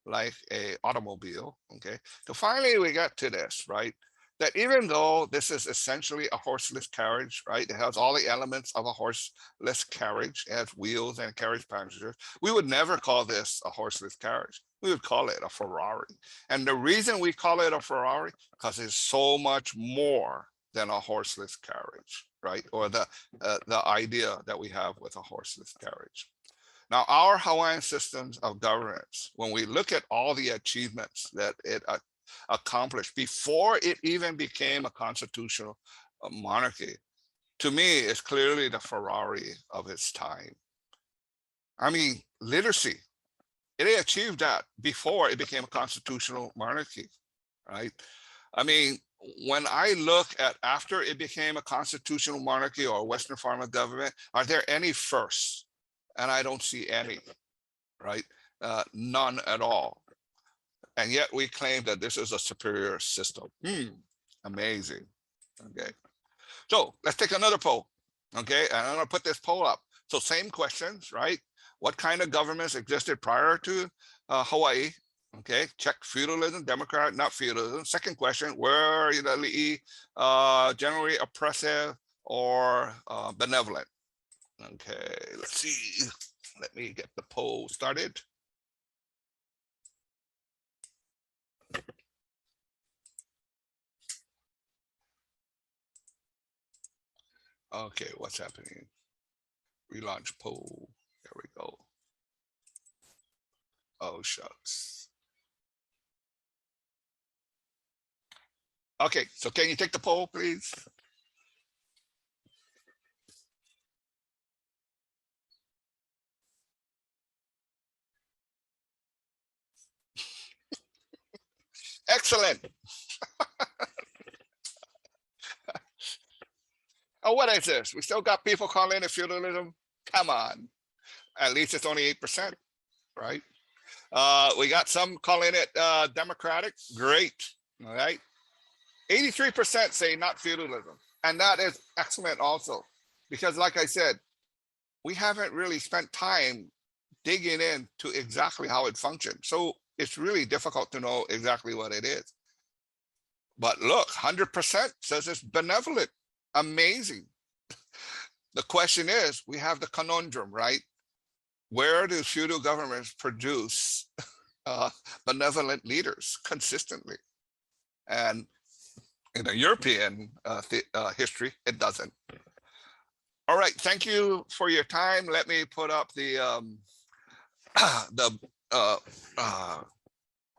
like a automobile. Okay, so finally we got to this, right? That even though this is essentially a horseless carriage, right? It has all the elements of a horseless carriage. It has wheels and carriage passengers. We would never call this a horseless carriage. We would call it a Ferrari. And the reason we call it a Ferrari, because it's so much more than a horseless carriage, right? Or the idea that we have with a horseless carriage. Now, our Hawaiian systems of governance, when we look at all the achievements that it accomplished before it even became a constitutional monarchy, to me, is clearly the Ferrari of its time. I mean, literacy. it achieved that before it became a constitutional monarchy, right? I mean, when I look at after it became a constitutional monarchy or a Western form of government, are there any firsts? And I don't see any, right? None at all. And yet we claim that this is a superior system. Amazing. Okay. So let's take another poll. Okay. And I'm going to put this poll up. So same questions, right? What kind of governments existed prior to Hawaii? Okay, check feudalism, democratic, not feudalism. Second question, were the Aliʻi generally oppressive or benevolent? Okay, let's see. Let me get the poll started. Okay, what's happening? Relaunch poll. There we go. Oh, shucks. Okay, so can you take the poll, please? Excellent. Oh, what is this? We still got people calling it feudalism? Come on. At least it's only 8%, right? We got some calling it democratic. Great. All right. 83% say not feudalism. And that is excellent also. Because like I said, we haven't really spent time digging into exactly how it functions. So it's really difficult to know exactly what it is. But look, 100% says it's benevolent. Amazing. The question is, we have the conundrum, right? Where do feudal governments produce benevolent leaders consistently? And in the European history, it doesn't. All right, thank you for your time. Let me put up the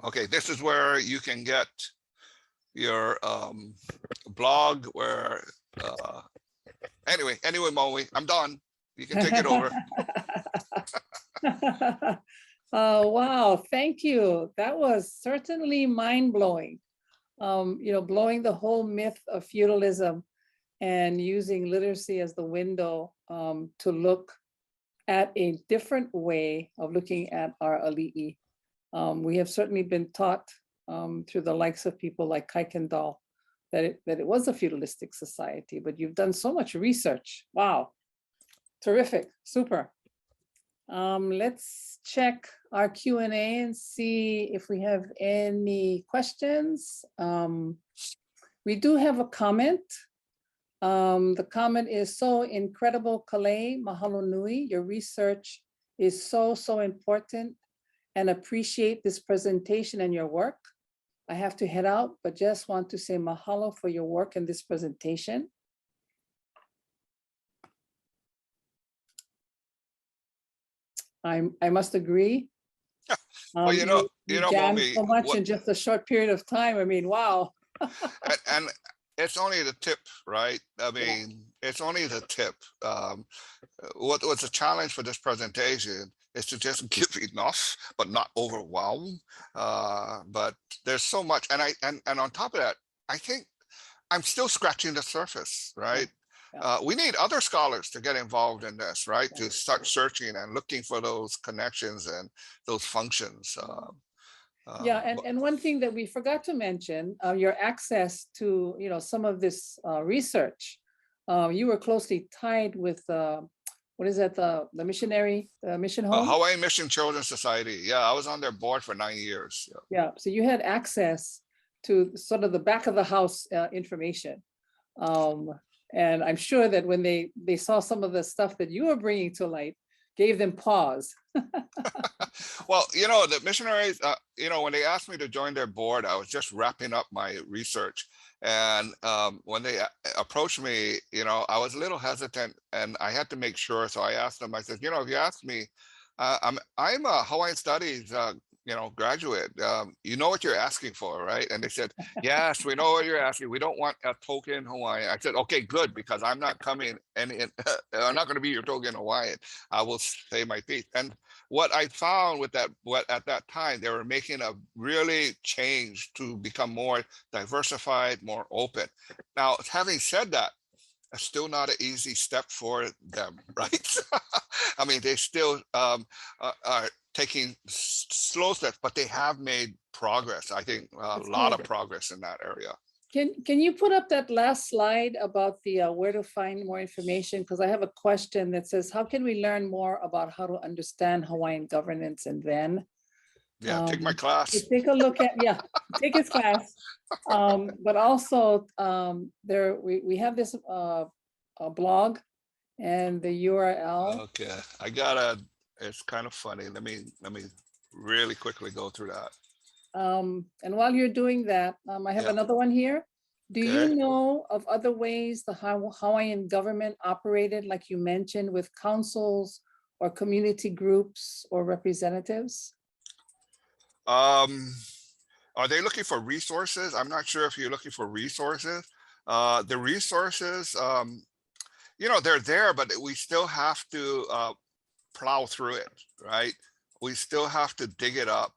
okay, this is where you can get your blog where anyway, Maui, I'm done. You can take it over. Oh, wow, thank you. That was certainly mind-blowing. Blowing the whole myth of feudalism and using literacy as the window to look at a different way of looking at our Aliʻi. We have certainly been taught through the likes of people like Kaikendall that it was a feudalistic society, but you've done so much research. Wow, terrific, super. Let's check our Q&A and see if we have any questions. We do have a comment. The comment is, so incredible, Kalei, mahalo nui. Your research is so important, and appreciate this presentation and your work. I have to head out, but just want to say mahalo for your work in this presentation. I must agree. Well, you know, Mommy, so much in just a short period of time. I mean, wow. and it's only the tip, right? I mean, it's only the tip. What's a challenge for this presentation is to just give enough, but not overwhelm. But there's so much, and on top of that, I think I'm still scratching the surface, right? We need other scholars to get involved in this, right? To start searching and looking for those connections and those functions. And one thing that we forgot to mention, your access to some of this research. You were closely tied with what is that, the mission home? Hawaiian Mission Children's Society. Yeah, I was on their board for 9 years. Yeah, so you had access to sort of the back of the house information. And I'm sure that when they saw some of the stuff that you were bringing to light, gave them pause. Well, the missionaries, when they asked me to join their board, I was just wrapping up my research. And when they approached me, I was a little hesitant and I had to make sure. So I asked them, I said, if you ask me, I'm a Hawaiian Studies, graduate, you know what you're asking for, right? And they said, yes, we know what you're asking. We don't want a token Hawaiian. I said, okay, good, because I'm not coming and I'm not going to be your token Hawaiian. I will say my piece. And what I found with that, at that time, they were making a really change to become more diversified, more open. Now, having said that, it's still not an easy step for them, right? I mean, they still are taking slow steps, but they have made progress. I think a lot of progress in that area. Can you put up that last slide about the where to find more information? Because I have a question that says, how can we learn more about how to understand Hawaiian governance? And then take my class. Take a look at, take his class. But also we have this a blog and the URL. Okay, it's kind of funny. Let me really quickly go through that. And while you're doing that, I have another one here. Do you know of other ways the Hawaiian government operated, like you mentioned, with councils or community groups or representatives? Are they looking for resources? I'm not sure if you're looking for resources. The resources, they're there, but we still have to plow through it, right? We still have to dig it up.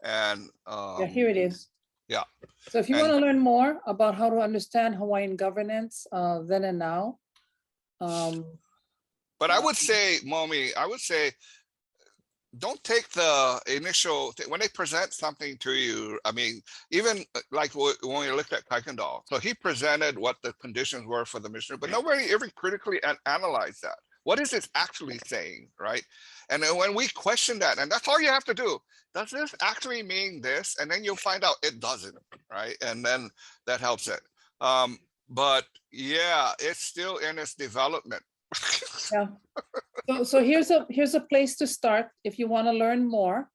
And here it is. Yeah. So if you want to learn more about how to understand Hawaiian governance then and now. But I would say, Momi, don't take the initial when they present something to you. I mean, even like when we looked at Kaikendall, so he presented what the conditions were for the missionary, but nobody ever critically analyzed that. What is this actually saying, right? And then when we question that, and that's all you have to do, does this actually mean this? And then you'll find out it doesn't, right? And then that helps it. But yeah, it's still in its development. Yeah. So here's a place to start if you want to learn more.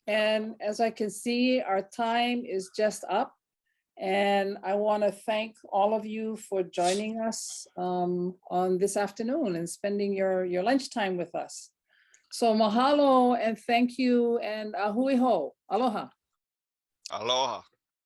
And as I can see, our time is just up. And I want to thank all of you for joining us on this afternoon and spending your lunchtime with us. So mahalo and thank you and ahui ho. Aloha. Aloha.